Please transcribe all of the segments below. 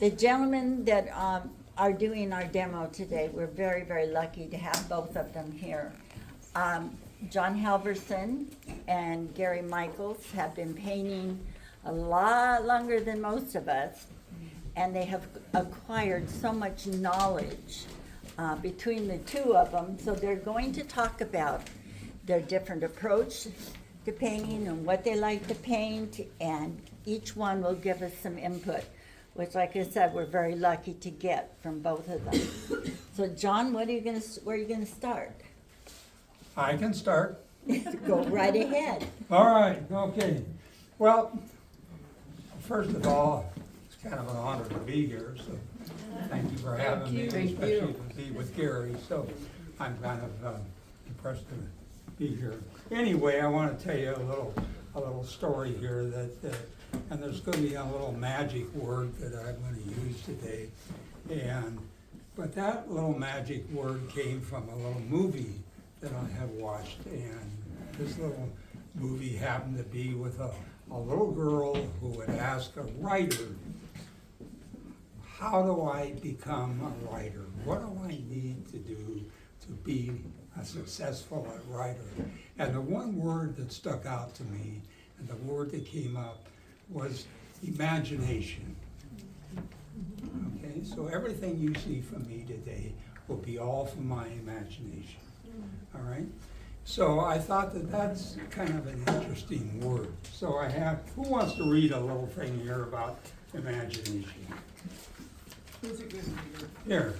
The gentlemen that are doing our demo today, we're very, very lucky to have both of them here. John Halvorsen and Gary Michael have been painting a lot longer than most of us, and they have acquired so much knowledge between the two of them. So they're going to talk about their different approach to painting and what they like to paint, and each one will give us some input, which, like I said, we're very lucky to get from both of them. So John, where are you gonna start? I can start. Go right ahead. All right, okay. Well, first of all, it's kind of an honor to be here, so thank you for having me, especially to be with Gary. So I'm kind of impressed to be here. Anyway, I want to tell you a little story here and there's going to be a little magic word that I'm going to use today. But that little magic word came from a little movie that I have watched, and this little movie happened to be with a little girl who would ask a writer, how do I become a writer? What do I need to do to be a successful writer? And the one word that stuck out to me, and the word that came up, was imagination. Okay, so everything you see from me today will be all from my imagination. All right? So I thought that that's kind of an interesting word. So I have, who wants to read a little thing here about imagination? Who's it going to be? Here.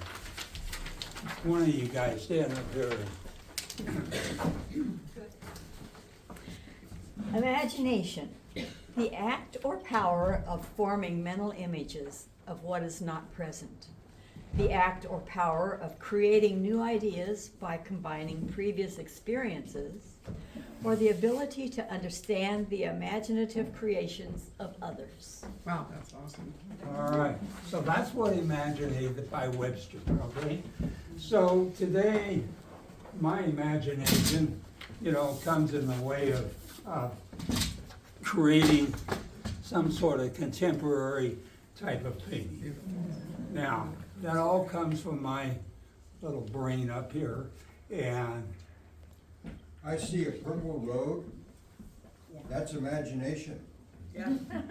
One of you guys stand up here. Imagination, the act or power of forming mental images of what is not present. The act or power of creating new ideas by combining previous experiences, or the ability to understand the imaginative creations of others. Wow, that's awesome. All right, so that's what imaginated by Webster, okay? So today, my imagination, comes in the way of creating some sort of contemporary type of painting. Now, that all comes from my little brain up here, and I see a purple road. That's imagination.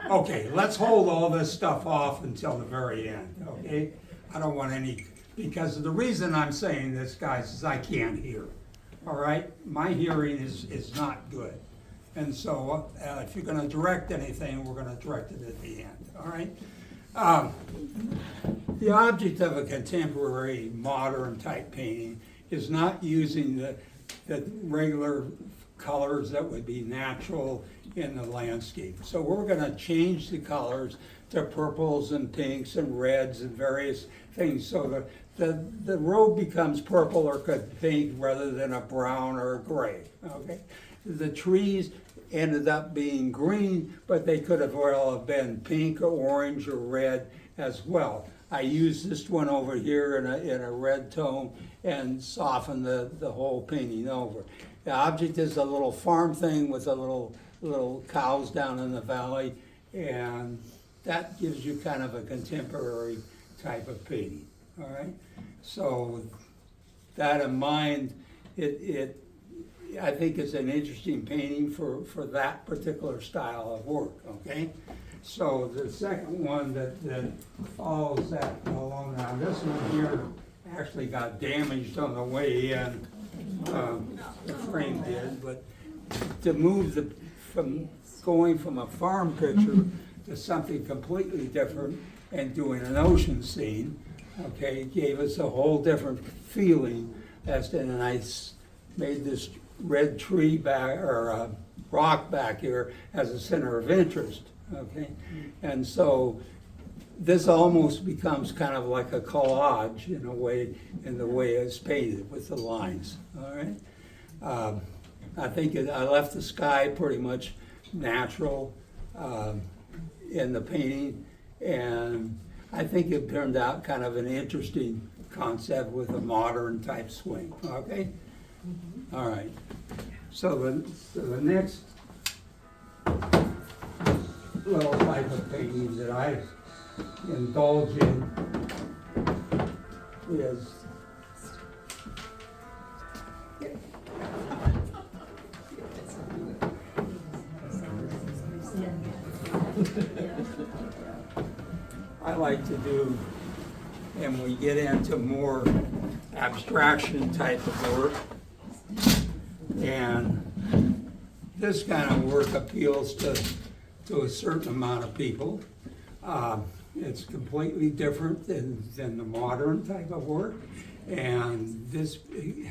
okay, let's hold all this stuff off until the very end, okay? I don't want any, because the reason I'm saying this, guys, is I can't hear, all right? My hearing is not good. And so if you're gonna direct anything, we're gonna direct it at the end, all right? The object of a contemporary modern type painting is not using the regular colors that would be natural in the landscape. So we're gonna change the colors to purples and pinks and reds and various things, so the road becomes purple or pink rather than a brown or a gray, okay? The trees ended up being green, but they could have well have been pink or orange or red as well. I used this one over here in a red tone and softened the whole painting over. The object is a little farm thing with a little cows down in the valley, and that gives you kind of a contemporary type of painting, all right? So that in mind, I think it's an interesting painting for that particular style of work, okay? So the second one that follows that along, now this one here actually got damaged on the way in, the frame did, but to move from going from a farm picture to something completely different and doing an ocean scene, okay, gave us a whole different feeling and I made this red tree back, or rock back here as a center of interest, okay? And so this almost becomes kind of like a collage in a way, in the way it's painted with the lines, all right? I think I left the sky pretty much natural in the painting, and I think it turned out kind of an interesting concept with a modern type swing, okay? All right, so the next little type of painting that I indulge in is I like to do, and we get into more abstraction type of work, and this kind of work appeals to a certain amount of people. It's completely different than the modern type of work, and this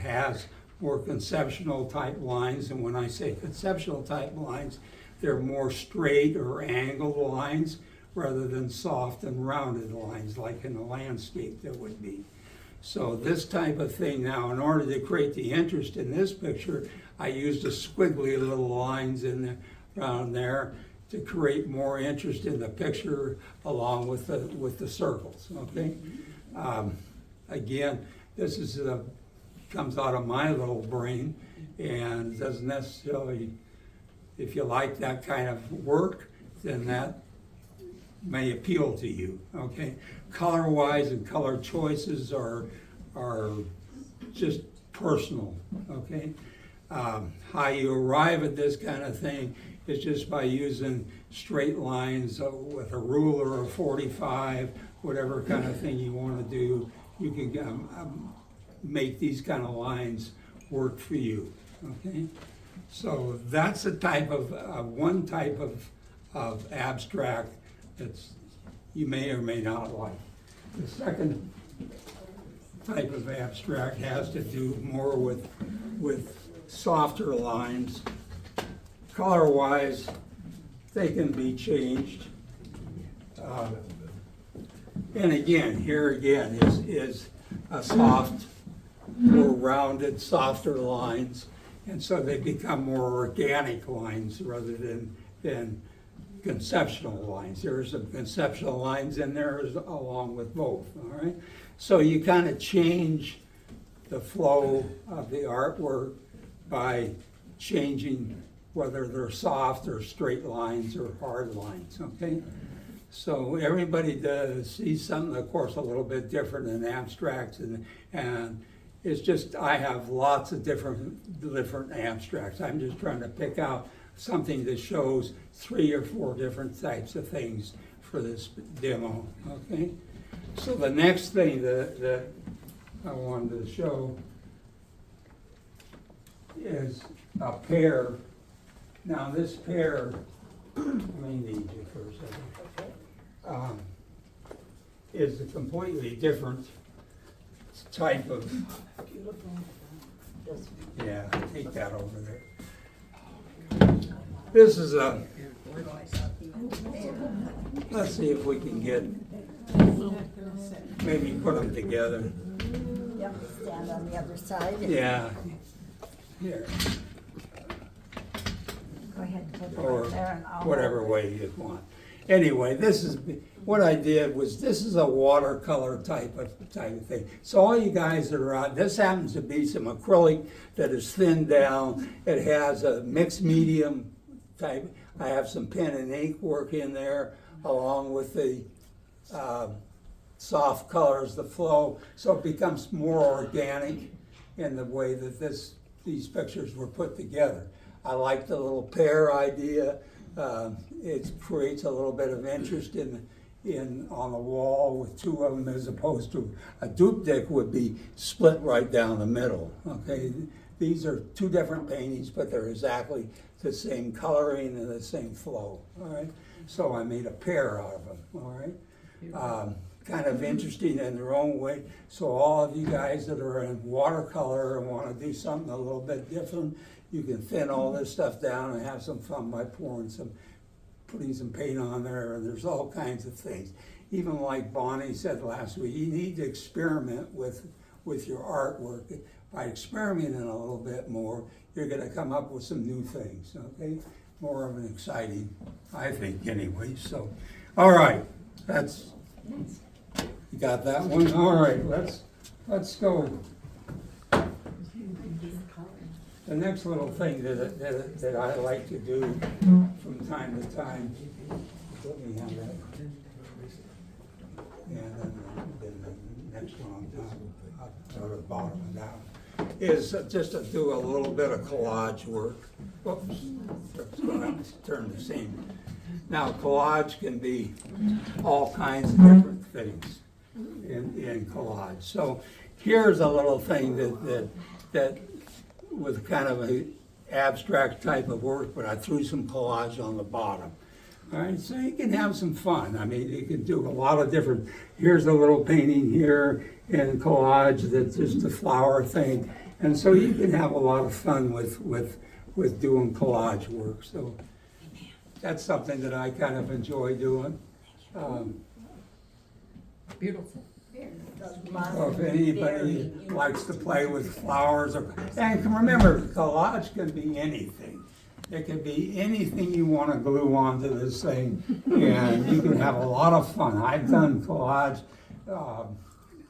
has more conceptual type lines, and when I say conceptual type lines, they're more straight or angled lines rather than soft and rounded lines like in a landscape that would be. So this type of thing now, in order to create the interest in this picture, I used the squiggly little lines around there to create more interest in the picture along with the circles, okay? Again, this is comes out of my little brain and doesn't necessarily, if you like that kind of work, then that may appeal to you, okay? Color-wise and color choices are just personal, okay? How you arrive at this kind of thing is just by using straight lines with a ruler of 45, whatever kind of thing you want to do. You can make these kind of lines work for you, okay? So that's a type of, one type of abstract that's you may or may not like. The second type of abstract has to do more with softer lines. Color-wise, they can be changed. And again, here again is a soft, more rounded, softer lines, and so they become more organic lines rather than conceptual lines. There are some conceptual lines in there along with both, all right? So you kind of change the flow of the artwork by changing whether they're soft or straight lines or hard lines, okay? So everybody sees something, of course, a little bit different in abstracts, and it's just, I have lots of different abstracts. I'm just trying to pick out something that shows 3 or 4 different types of things for this demo, okay? So the next thing that I wanted to show is a pair. Now this pair, let me need you for a second, is a completely different type of, yeah, take that over there. This is a, let's see if we can get, maybe put them together. Yep, stand on the other side. Yeah, here, Go ahead and put it or right there and I'll. whatever way you want. Anyway, this is, what I did was, this is a watercolor type of thing. So all you guys that are out, this happens to be some acrylic that is thinned down. It has a mixed medium type. I have some pen and ink work in there along with the soft colors, the flow, so it becomes more organic in the way that these pictures were put together. I like the little pair idea. It creates a little bit of interest on the wall with 2 of them, as opposed to a duplicate would be split right down the middle. Okay, these are 2 different paintings, but they're exactly the same coloring and the same flow. All right, so I made a pair out of them. All right, kind of interesting in their own way. So all of you guys that are in watercolor and want to do something a little bit different, you can thin all this stuff down and have some fun by putting some paint on there, and there's all kinds of things. Even like Bonnie said last week, you need to experiment with your artwork. By experimenting a little bit more, you're gonna come up with some new things, okay? More of an exciting, I think, anyway. So, all right, you got that one? All right, let's go. The next little thing that I like to do from time to time, let me have that. and then the next one on top, or the bottom and down, is just to do a little bit of collage work. Whoops, it's gonna turn the same. Now, collage can be all kinds of different things in collage. So here's a little thing that with kind of a abstract type of work, but I threw some collage on the bottom. All right, so you can have some fun. I mean, you can do a lot of different, here's a little painting here in collage that's just a flower thing. And so you can have a lot of fun with doing collage work. So that's something that I kind of enjoy doing. Beautiful. So if anybody likes to play with flowers, and remember, collage can be anything. It can be anything you want to glue onto this thing, and you can have a lot of fun. I've done collage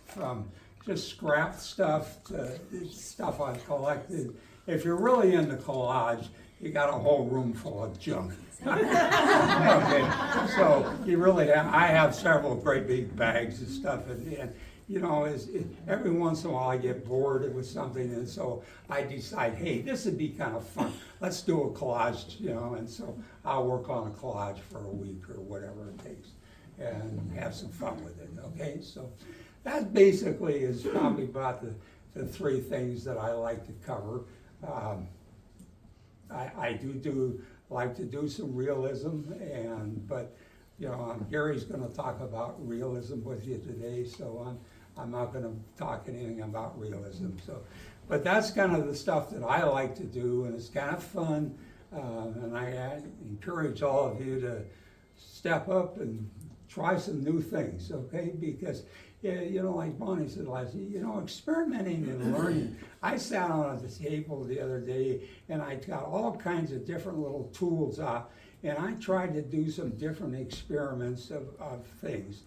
from just scrap stuff to stuff I've collected. If you're really into collage, you got a whole room full of junk. Okay, so you really have, I have several great big bags of stuff, and you know, every once in a while I get bored with something, and so I decide, hey, this would be kind of fun. Let's do a collage, you know, and so I'll work on a collage for a week or whatever it takes, and have some fun with it. Okay, so that basically is probably about the three things that I like to cover. I do like to do some realism, but you know, Gary's going to talk about realism with you today, so I'm not going to talk anything about realism. So, but that's kind of the stuff that I like to do, and it's kind of fun. And I encourage all of you to step up and try some new things, okay? Because you know, like Bonnie said last, you know, experimenting and learning. I sat on the table the other day and I got all kinds of different little tools out, and I tried to do some different experiments of things.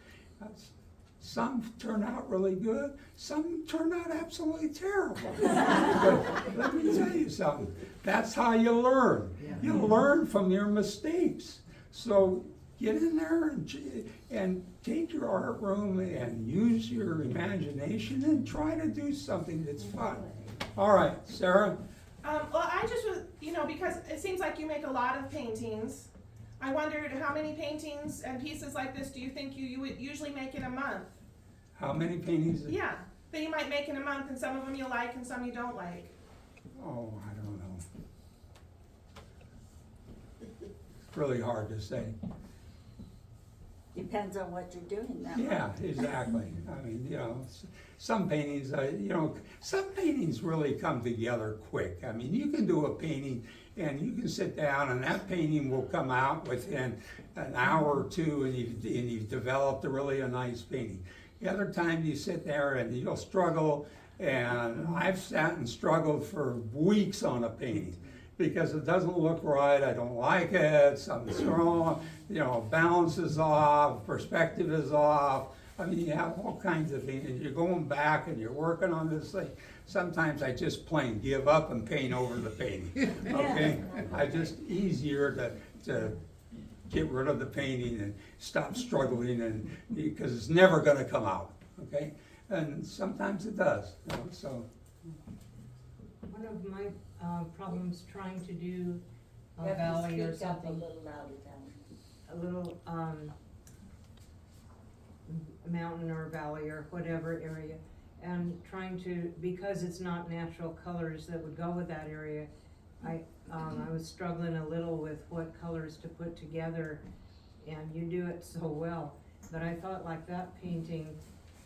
Some turned out really good, some turned out absolutely terrible. But let me tell you something, that's how you learn. You learn from your mistakes. So get in there and take your art room and use your imagination and try to do something that's fun. All right, Sarah? Well, I just was, you know, because it seems like you make a lot of paintings. I wondered how many paintings and pieces like this do you think you would usually make in a month? How many paintings? Yeah, that you might make in a month, and some of them you like and some you don't like. Oh, I don't know. It's really hard to say. Depends on what you're doing now. Yeah, exactly. I mean, you know, some paintings, you know, some paintings really come together quick. I mean, you can do a painting and you can sit down and that painting will come out within an hour or two, and you've developed really a nice painting. The other time you sit there and you'll struggle, and I've sat and struggled for weeks on a painting because it doesn't look right, I don't like it, something's wrong, you know, balance is off, perspective is off. I mean, you have all kinds of things, and you're going back and you're working on this thing. Sometimes I just plain give up and paint over the painting, okay? I just easier to get rid of the painting and stop struggling, and because it's never gonna come out, okay? And sometimes it does, you know, so. One of my problems trying to do a valley or something, A little louder down. a little mountain or valley or whatever area, and trying to, because it's not natural colors that would go with that area, I was struggling a little with what colors to put together, and you do it so well. But I thought, like that painting,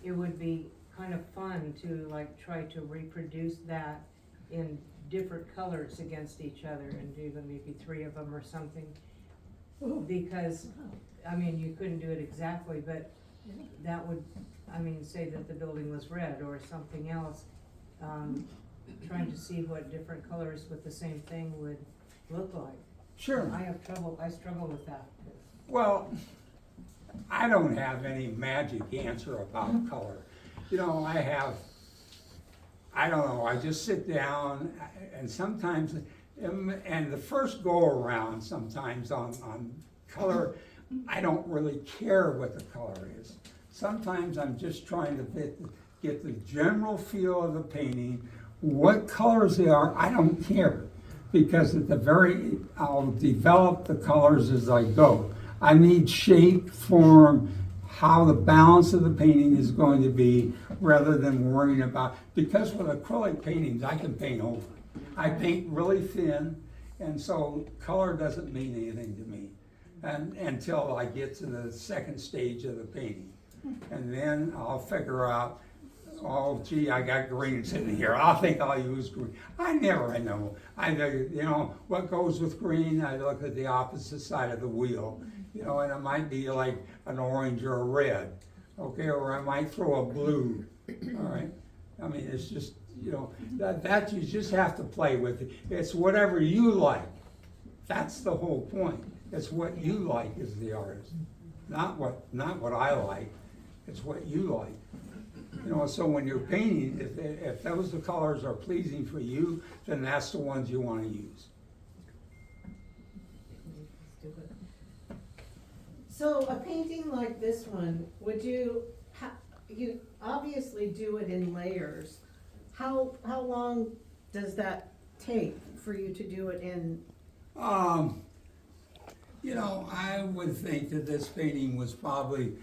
it would be kind of fun to like try to reproduce that in different colors against each other, and do maybe 3 of them or something. Because, I mean, you couldn't do it exactly, but that would, I mean, say that the building was red or something else. Trying to see what different colors with the same thing would look like. Sure. I struggle with that. Well, I don't have any magic answer about color. You know, I don't know, I just sit down and sometimes, and the first go around sometimes on color, I don't really care what the color is. Sometimes I'm just trying to get the general feel of the painting, what colors they are, I don't care. Because I'll develop the colors as I go. I need shape, form, how the balance of the painting is going to be, rather than worrying about, because with acrylic paintings, I can paint over. I paint really thin, and so color doesn't mean anything to me, until I get to the second stage of the painting. And then I'll figure out, oh gee, I got green sitting here, I think I'll use green. I know. What goes with green, I look at the opposite side of the wheel, and it might be like an orange or a red, okay, or I might throw a blue, all right? I mean, it's just, that you just have to play with it. It's whatever you like. That's the whole point. It's what you like as the artist, not what I like. It's what you like. So when you're painting, if those the colors are pleasing for you, then that's the ones you want to use. So a painting like this one, would you obviously do it in layers. How long does that take for you to do it in? I would think that this painting was probably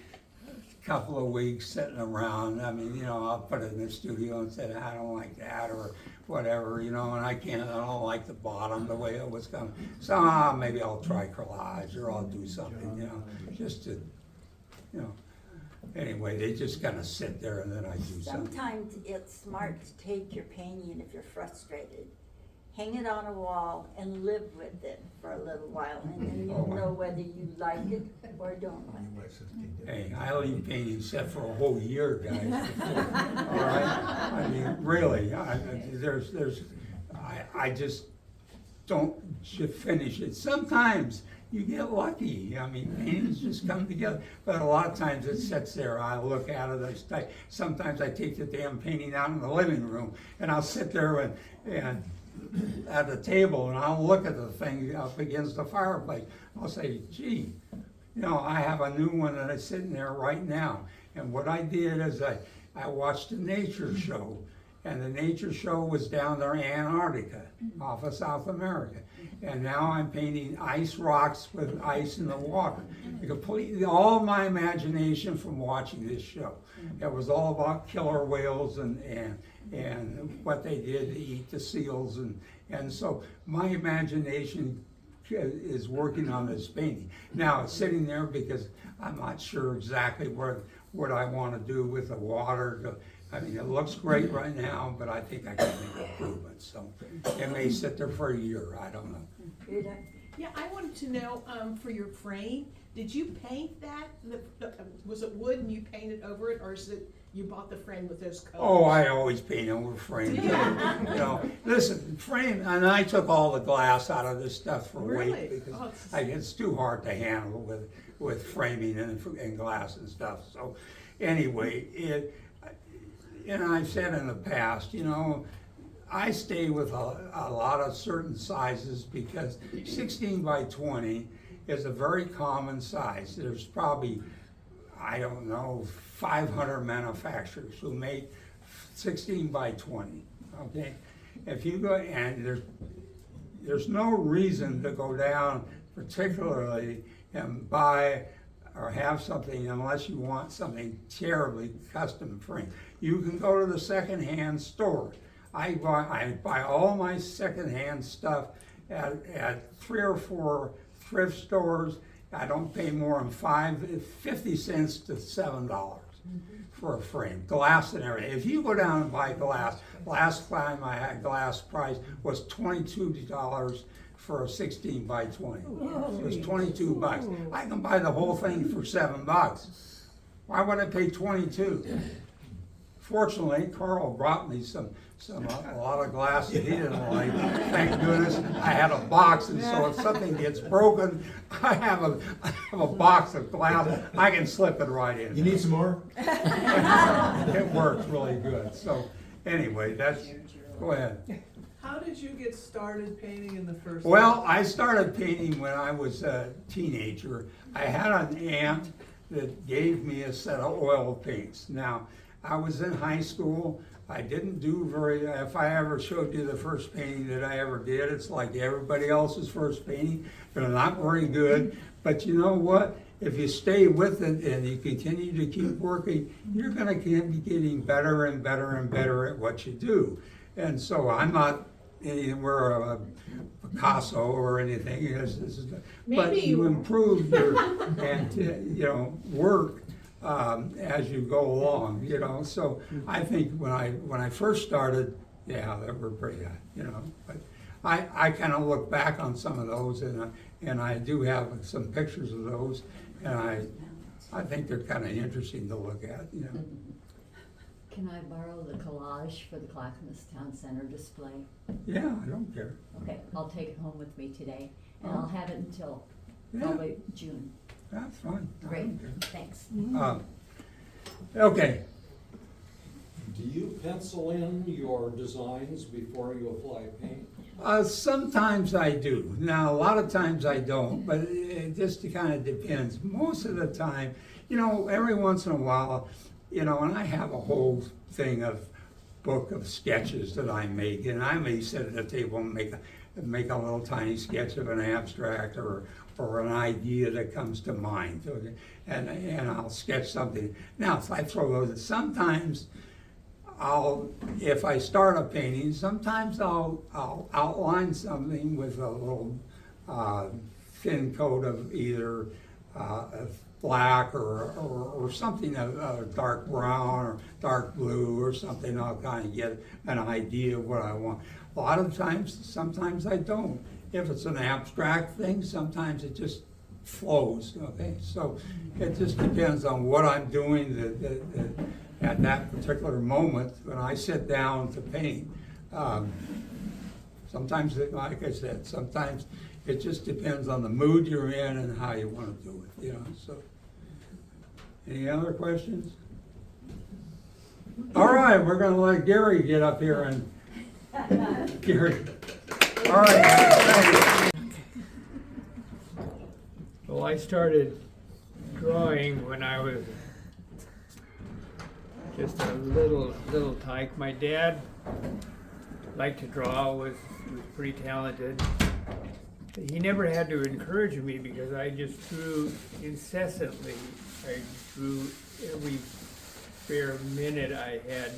a couple of weeks sitting around. I mean, I'll put it in the studio and say, I don't like that, or whatever, and I don't like the bottom, the way it was coming. So maybe I'll try collage, or I'll do something, just to, anyway, they just kind of sit there and then I do something. Sometimes it's smart to take your painting, if you're frustrated, hang it on a wall and live with it for a little while, and then you'll know whether you like it or don't like it. Hey, I leave painting set for a whole year, guys. All right? I mean, really, I just don't finish it. Sometimes you get lucky. I mean, paintings just come together. But a lot of times it sits there. I look at it. Sometimes I take the damn painting out in the living room, and I'll sit there and at the table, and I'll look at the thing up against the fireplace. I'll say, gee, I have a new one that is sitting there right now. And what I did is I watched a nature show, and the nature show was down there in Antarctica, off of South America. And now I'm painting ice rocks with ice in the water. Completely, all my imagination from watching this show. It was all about killer whales and what they did to eat the seals, and so my imagination is working on this painting. Now it's sitting there because I'm not sure exactly what I want to do with the water. I mean, it looks great right now, but I think I can make improvements. So it may sit there for a year. I don't know. Yeah, I wanted to know, for your frame, did you paint that? Was it wood and you painted over it, or is it you bought the frame with those colors? Oh, I always paint over frames. Listen, frame, and I took all the glass out of this stuff for Really? weight, because Oh, it's too hard to handle with framing and glass and stuff. So anyway, I've said in the past, I stay with a lot of certain sizes because 16 by 20 is a very common size. There's probably, I don't know, 500 manufacturers who make 16 by 20, okay? If you go, and there's no reason to go down particularly and buy or have something unless you want something terribly custom framed. You can go to the secondhand store. I buy all my secondhand stuff at 3 or 4 thrift stores. I don't pay more than 50 cents to $7 for a frame, glass and everything. If you go down and buy glass, last time I had glass price was $22 for a 16 by 20. It was 22 bucks. I can buy the whole thing for $7. Why would I pay 22? Fortunately, Carl brought me a lot of glass that he didn't like. Thank goodness I had a box, and so if something gets broken, I have a box of glass. I can slip it right in. You need some more? It works really good. So anyway, go ahead. How did you get started painting in the first Well, I started painting when I was a teenager. I had an aunt that gave me a set of oil paints. Now, I was in high school, I didn't do very, if I ever showed you the first painting that I ever did, it's like everybody else's first painting. They're not very good, but you know what? If you stay with it and you continue to keep working, you're gonna keep getting better and better and better at what you do. And so I'm not anywhere a Picasso or anything, but Maybe you you are. improve your, and, work as you go along, so I think when I first started, yeah, they were pretty good, but I kind of look back on some of those, and I do have some pictures of those, and I think they're kind of interesting to look at, Can I borrow the collage for the Clackamas Town Center display? Yeah, I don't care. Okay, I'll take it home with me today, and I'll have it until Yeah. probably June. That's fine. I Great, don't care. thanks. Okay, Do you pencil in your designs before you apply paint? sometimes I do. Now, a lot of times I don't, but it just kind of depends. Most of the time, every once in a while, and I have a whole thing of book of sketches that I make, and I may sit at a table and make a little tiny sketch of an abstract or an idea that comes to mind, okay? and I'll sketch something. Now, if I throw those, sometimes if I start a painting, sometimes I'll outline something with a little thin coat of either black or something, a dark brown or dark blue or something. I'll kind of get an idea of what I want. A lot of times, sometimes I don't. If it's an abstract thing, sometimes it just flows, okay? So it just depends on what I'm doing at that particular moment when I sit down to paint. Sometimes, like I said, sometimes it just depends on the mood you're in and how you want to do it, so. Any other questions? All right, we're gonna let Gary get up here and, Gary. All right. Well, I started drawing when I was just a little tyke. My dad liked to draw, was pretty talented. He never had to encourage me because I just drew incessantly. I drew every spare minute I had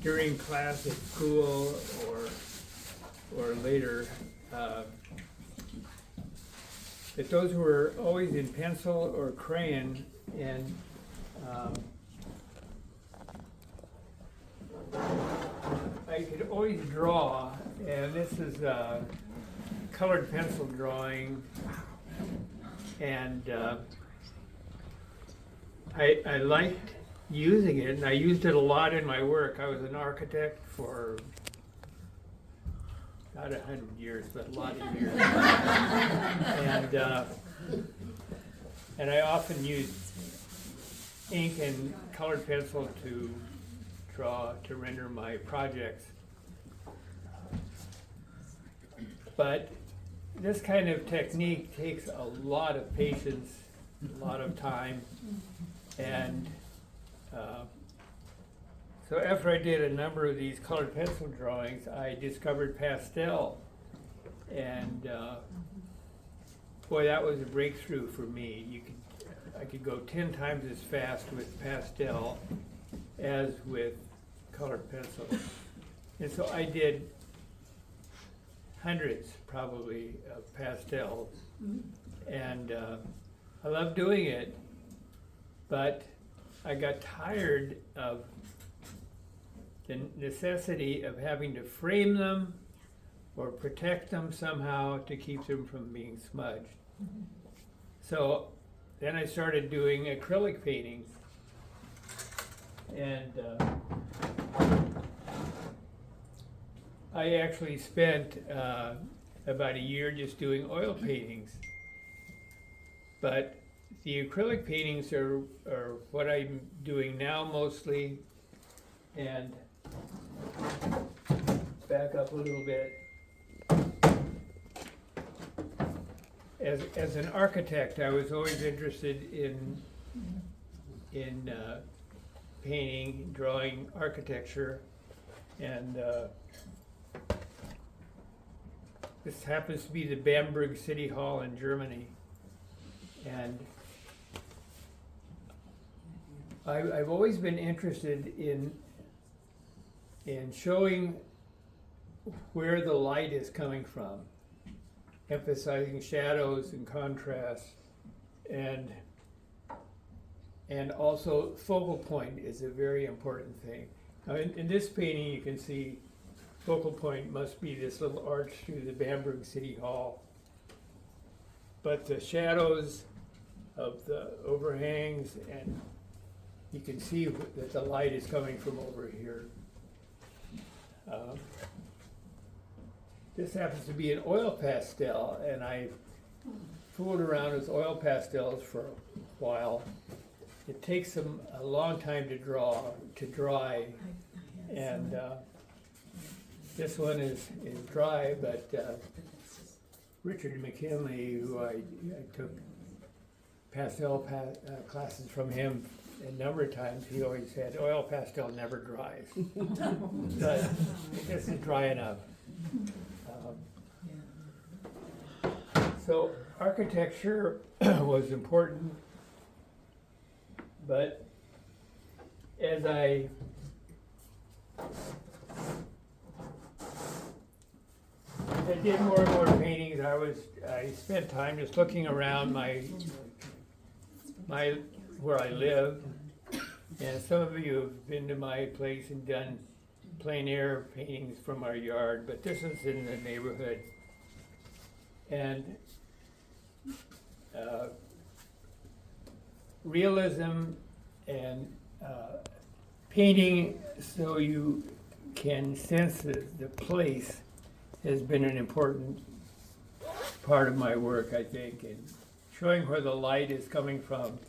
during class at school or later. But those were always in pencil or crayon, and I could always draw, and this is a colored pencil drawing, and I liked using it, and I used it a lot in my work. I was an architect for not 100 years, but a lot of years. And I often used ink and colored pencil to render my projects. But this kind of technique takes a lot of patience, a lot of time, and so after I did a number of these colored pencil drawings, I discovered pastel, and boy, that was a breakthrough for me. I could go 10 times as fast with pastel as with colored pencil, and so I did hundreds, probably, of pastels, and I loved doing it, but I got tired of the necessity of having to frame them or protect them somehow to keep them from being smudged. So then I started doing acrylic paintings, and I actually spent about a year just doing oil paintings. But the acrylic paintings are what I'm doing now mostly, and back up a little bit. As an architect, I was always interested in in painting, drawing, architecture, and this happens to be the Bamberg City Hall in Germany. And I've always been interested in showing where the light is coming from, emphasizing shadows and contrast, and also focal point is a very important thing. Now in this painting you can see focal point must be this little arch through the Bamberg City Hall. But the shadows of the overhangs, and you can see that the light is coming from over here. This happens to be an oil pastel, and I fooled around with oil pastels for a while. It takes them a long time to dry, and this one is dry, but Richard McKinley, who I took pastel classes from him a number of times, he always said oil pastel never dries. But this is dry enough. So architecture was important, but as I did more and more paintings, I spent time just looking around where I live, and some of you have been to my place and done plein air paintings from our yard, but this is in the neighborhood. And realism and painting so you can sense the place has been an important part of my work, I think, and showing where the light is coming from,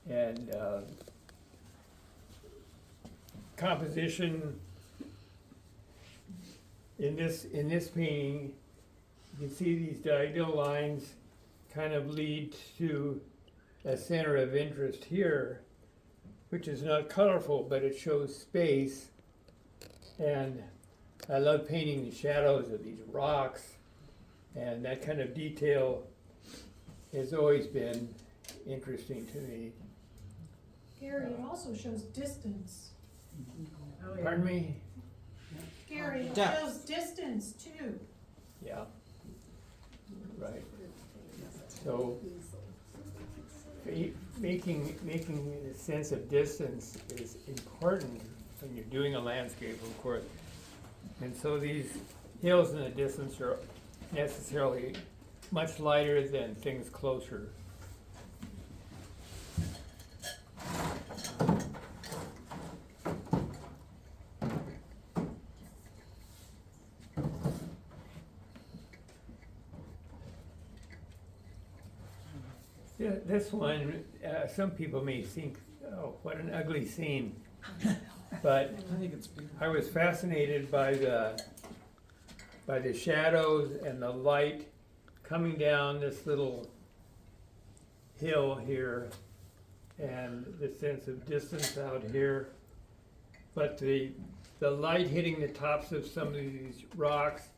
and composition. In this painting, you can see these diagonal lines kind of lead to a center of interest here, which is not colorful, but it shows space. And I love painting the shadows of these rocks, and that kind of detail has always been interesting to me. Gary, it also shows distance. Pardon me? Gary, it Depth. shows distance too. Yeah. Right. So making a sense of distance is important when you're doing a landscape, of course. And so these hills in the distance are necessarily much lighter than things closer. This one, some people may think, oh, what an ugly scene. But I was fascinated by the shadows and the light coming down this little hill here, and the sense of distance out here. But the light hitting the tops of some of these rocks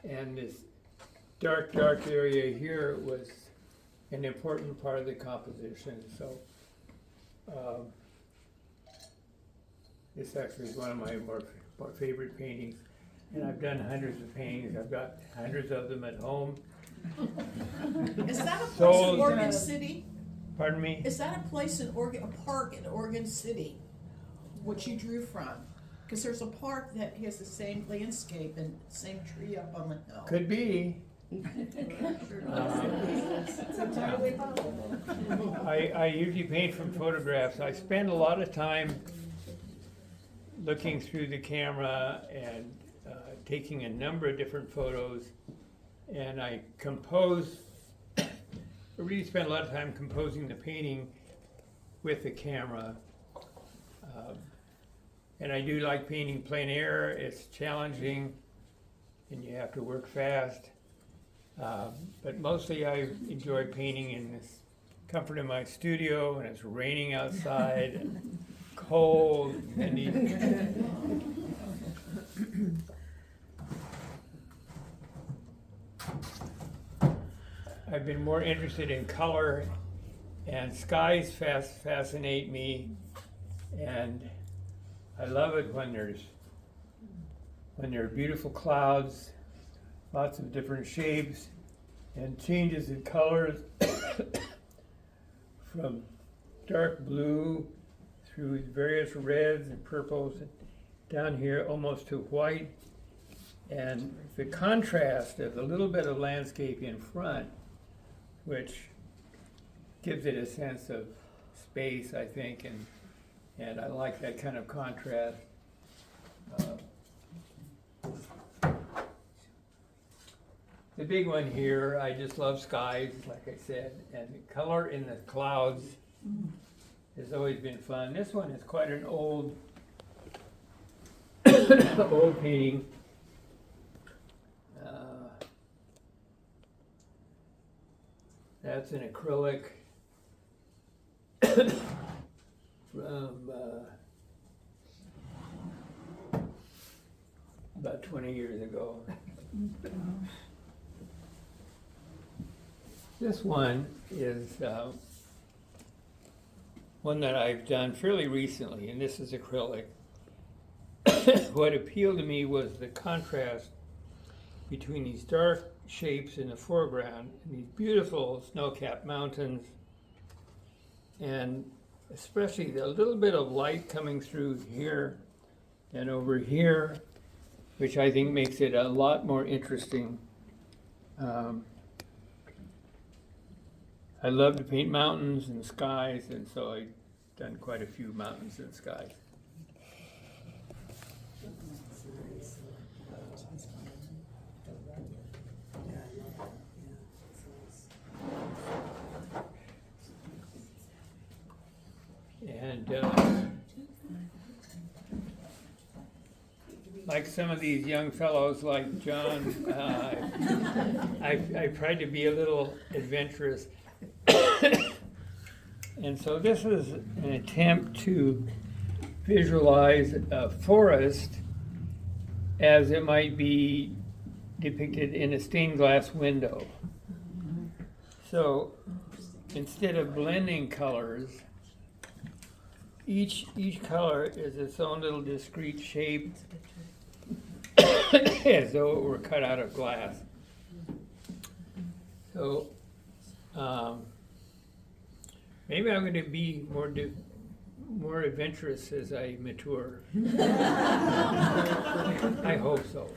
and this dark area here was an important part of the composition. So this actually is one of my more favorite paintings, and I've done hundreds of paintings. I've got hundreds of them at home. Is that a place So- in Oregon City? Pardon me? Is that a place in Oregon, a park in Oregon City, what you drew from? Because there's a park that has the same landscape and same tree up on the hill. Could be. I usually paint from photographs. I spend a lot of time looking through the camera and taking a number of different photos, and I really spend a lot of time composing the painting with the camera. And I do like painting plein air. It's challenging and you have to work fast. But mostly I enjoy painting in this comfort in my studio, and it's raining outside, and cold, and I've been more interested in color, and skies fascinate me, and I love it when there are beautiful clouds, lots of different shapes, and changes in colors from dark blue through various reds and purples, and down here almost to white. And the contrast of a little bit of landscape in front, which gives it a sense of space, I think, and I like that kind of contrast. The big one here, I just love skies, like I said, and the color in the clouds has always been fun. This one is quite an old, old painting. That's an acrylic from about 20 years ago. This one is one that I've done fairly recently, and this is acrylic. What appealed to me was the contrast between these dark shapes in the foreground and these beautiful snow-capped mountains, and especially the little bit of light coming through here and over here, which I think makes it a lot more interesting. I love to paint mountains and skies, and so I've done quite a few mountains and skies. And like some of these young fellows like John, I tried to be a little adventurous. And so this is an attempt to visualize a forest as it might be depicted in a stained glass window. So instead of blending colors, each color is its own little discrete shape as though it were cut out of glass. So maybe I'm going to be more adventurous as I mature. I hope so.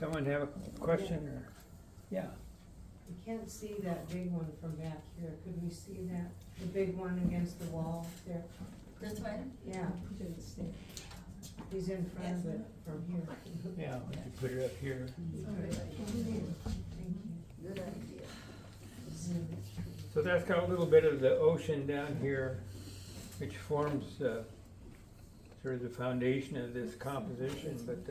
Someone have a question? Or yeah. You can't see that big one from back here. Could we see that? The big one against the wall there? This one? Yeah. He's in front of it from here. Yeah, we could put it up here. Good idea. So that's got a little bit of the ocean down here, which forms sort of the foundation of this composition. But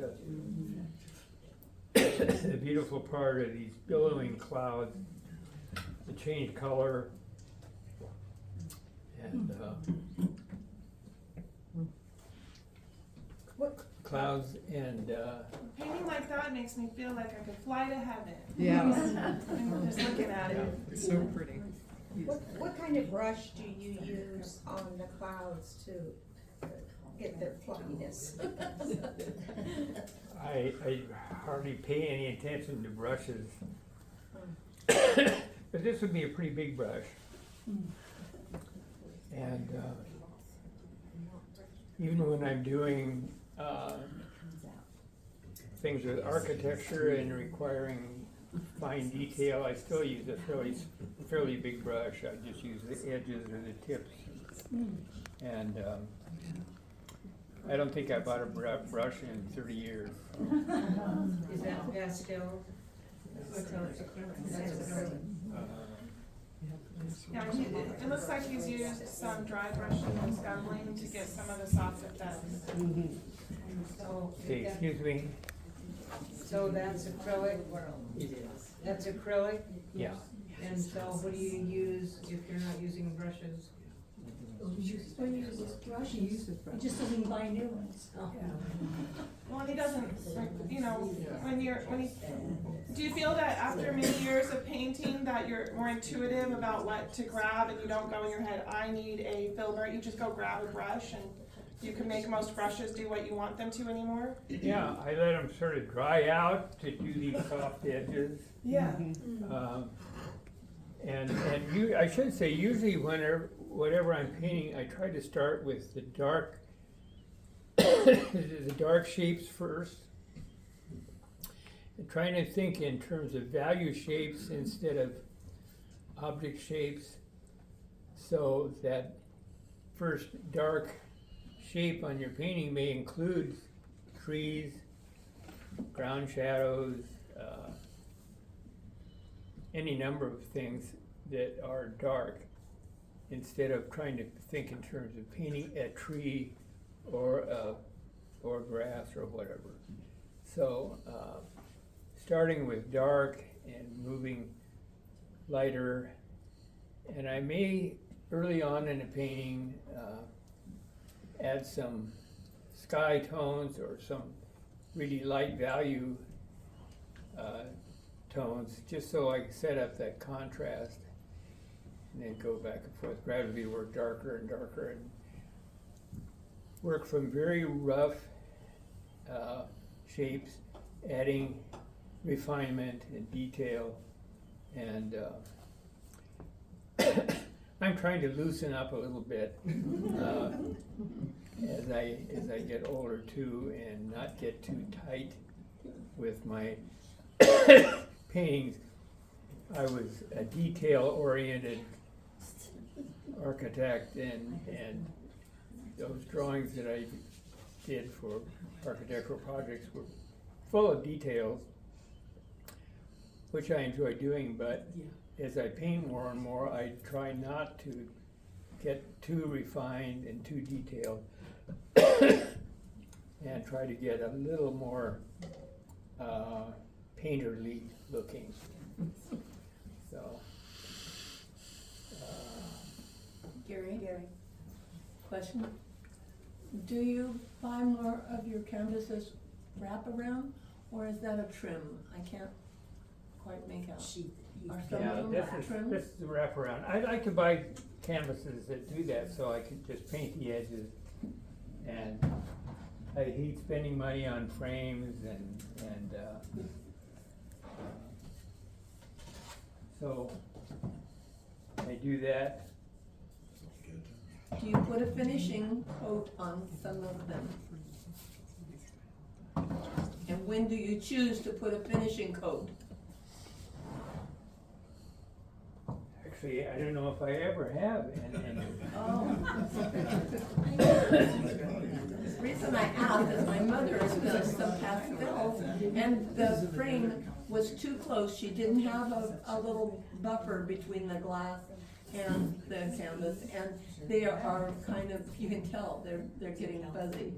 the beautiful part of these billowing clouds, the change color, and clouds and Painting like that makes me feel like I could fly to heaven. Yeah. I'm just looking at it. It's so pretty. What kind of brush do you use on the clouds to get their fluffiness? I hardly pay any attention to brushes. But this would be a pretty big brush. And even when I'm doing things with architecture and requiring fine detail, I still use a fairly big brush. I just use the edges or the tips. And I don't think I bought a brush in 30 years. Is that pastel? What's else? Yeah, it looks like he's used some dry brushing and scubbling to get some of the soft effects. So Hey, excuse me. So that's acrylic? It is. That's acrylic? Yeah. And so what do you use if you're not using brushes? When you use brushes, he just doesn't buy new ones. Oh. Well, he doesn't, you know, when do you feel that after many years of painting that you're more intuitive about what to grab and you don't go in your head, I need a filbert, you just go grab a brush and you can make most brushes do what you want them to anymore? Yeah, I let them sort of dry out to do these soft edges. Yeah. I should say, usually whatever I'm painting, I try to start with the dark, the dark shapes first. And trying to think in terms of value shapes instead of object shapes, so that first dark shape on your painting may include trees, ground shadows, any number of things that are dark, instead of trying to think in terms of painting a tree or grass or whatever. So starting with dark and moving lighter, and I may early on in a painting add some sky tones or some really light value tones, just so I can set up that contrast, and then go back and forth, gradually work darker and darker, and work from very rough shapes, adding refinement and detail, and I'm trying to loosen up a little bit as I get older too, and not get too tight with my paintings. I was a detail-oriented architect, and those drawings that I did for architectural projects were full of details, which I enjoy doing, but as I paint more and more, I try not to get too refined and too detailed, and try to get a little more painterly looking. So, Gary, question? Do you buy more of your canvases wraparound, or is that a trim? I can't quite make out. Are some yeah, of them trim? this is the wraparound. I like to buy canvases that do that, so I can just paint the edges. And I hate spending money on frames and so I do that. Do you put a finishing coat on some of them? And when do you choose to put a finishing coat? Actually, I don't know if I ever have, and Oh. The reason I asked is my mother has done some pastels, and the frame was too close. She didn't have a little buffer between the glass and the canvas, and they are kind of, you can tell, they're getting fuzzy,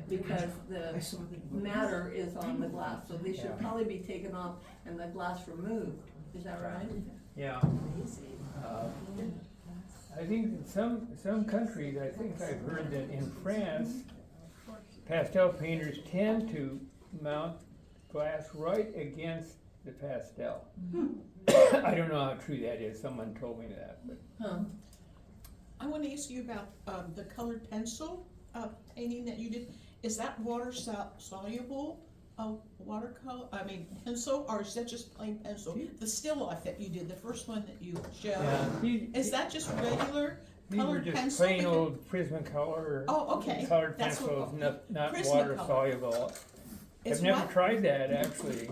because the matter is on the glass, so they should probably be taken off and the glass removed. Is that right? yeah. I think in some countries, I think I've heard that in France, pastel painters tend to mount glass right against the pastel. I don't know how true that is. Someone told me that, but I want to ask you about the colored pencil painting that you did. Is that water soluble watercolor? I mean pencil, or is that just plain pencil? The still life that you did, the first one that you showed, is that just regular these were colored just pencil? plain old Prismacolor. Oh, okay. Colored That's what- pencils, not Prismacolor. water soluble. It's I've never what? tried that actually.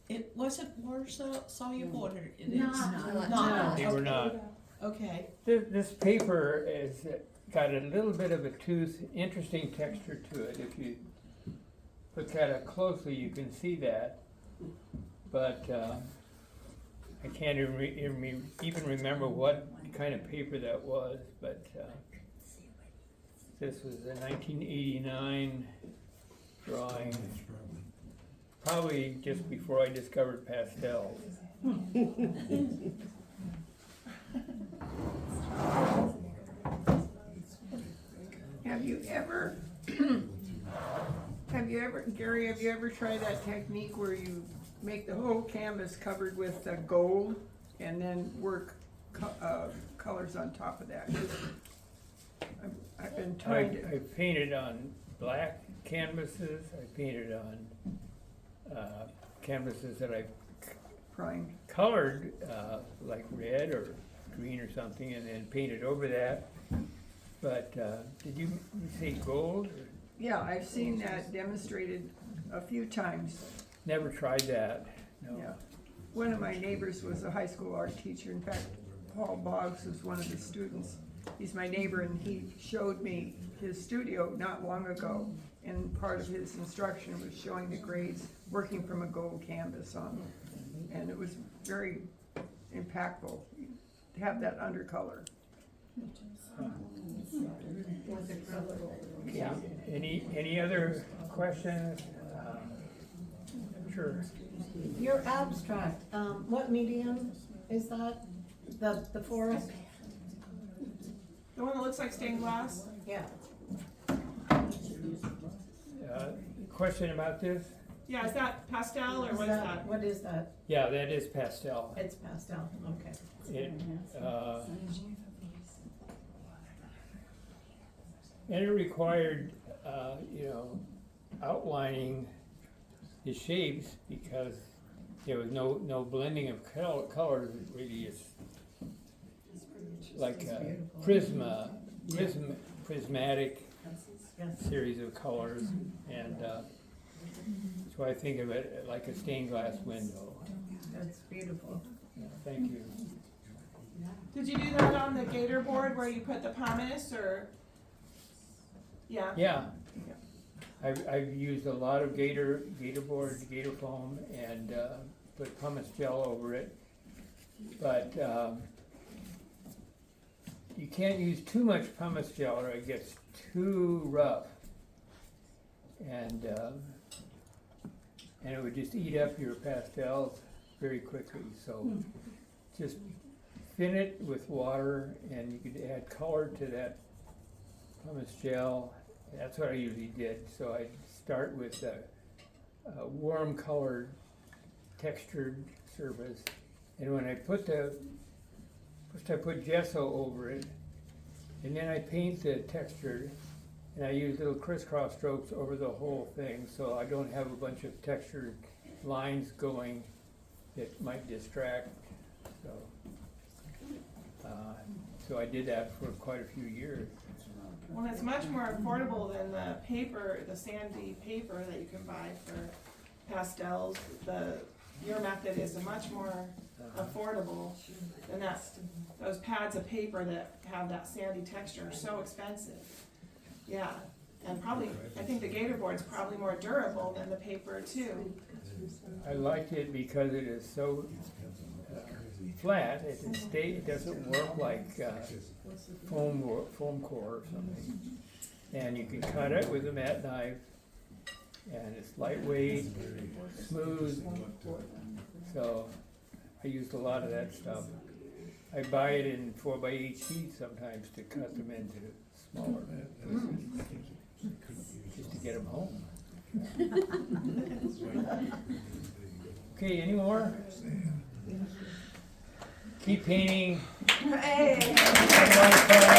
It wasn't water soluble, or it is? Not. They were Okay. not. Okay. This paper has got a little bit of a tooth, interesting texture to it. If you look at it closely, you can see that. But I can't even remember what kind of paper that was. But this was a 1989 drawing. probably just before I discovered pastels. Have you ever, Gary, have you ever tried that technique where you make the whole canvas covered with gold and then work colors on top of that? I've been trying to. I painted on black canvases, I painted on canvases that I Primed. colored like red or green or something, and then painted over that. But did you say gold? Or? Yeah, I've seen that demonstrated a few times. Never tried that, no. Yeah. One of my neighbors was a high school art teacher. In fact, Paul Boggs was one of the students. He's my neighbor, and he showed me his studio not long ago. And part of his instruction was showing the grades working from a gold canvas on. And it was very impactful to have that undercolor. Yeah. Any other questions? Sure. Your abstract, what medium is that? The forest? The one that looks like stained glass? Yeah. Question about this? Yeah, is that pastel or what is that? What is that? Yeah, that is pastel. It's pastel, okay. And it required, outlining the shapes because there was no blending of colors. It really is like a prismatic series of colors, and so I think of it like a stained glass window. That's beautiful. Yeah, thank you. Did you do that on the gator board where you put the pumice or? Yeah. Yeah. I've used a lot of gator board, gator foam, and put pumice gel over it. But you can't use too much pumice gel or it gets too rough. And it would just eat up your pastels very quickly. So just thin it with water, and you could add color to that pumice gel. That's what I usually did. So I start with a warm colored textured surface, and when I put first I put gesso over it, and then I paint the texture, and I use little crisscross strokes over the whole thing, so I don't have a bunch of textured lines going that might distract. So I did that for quite a few years. Well, it's much more affordable than the paper, the sandy paper that you can buy for pastels. Your method is much more affordable than that. Those pads of paper that have that sandy texture are so expensive. Yeah, and probably, I think the gator board's probably more durable than the paper too. I like it because it is so flat. It doesn't work like foam core or something. And you can cut it with a mat knife, and it's lightweight, smooth. So I used a lot of that stuff. I buy it in 4x8 sheets sometimes to cut them into smaller pieces, just to get them home. Okay, any more? Keep painting. Hey! Have a lot of fun.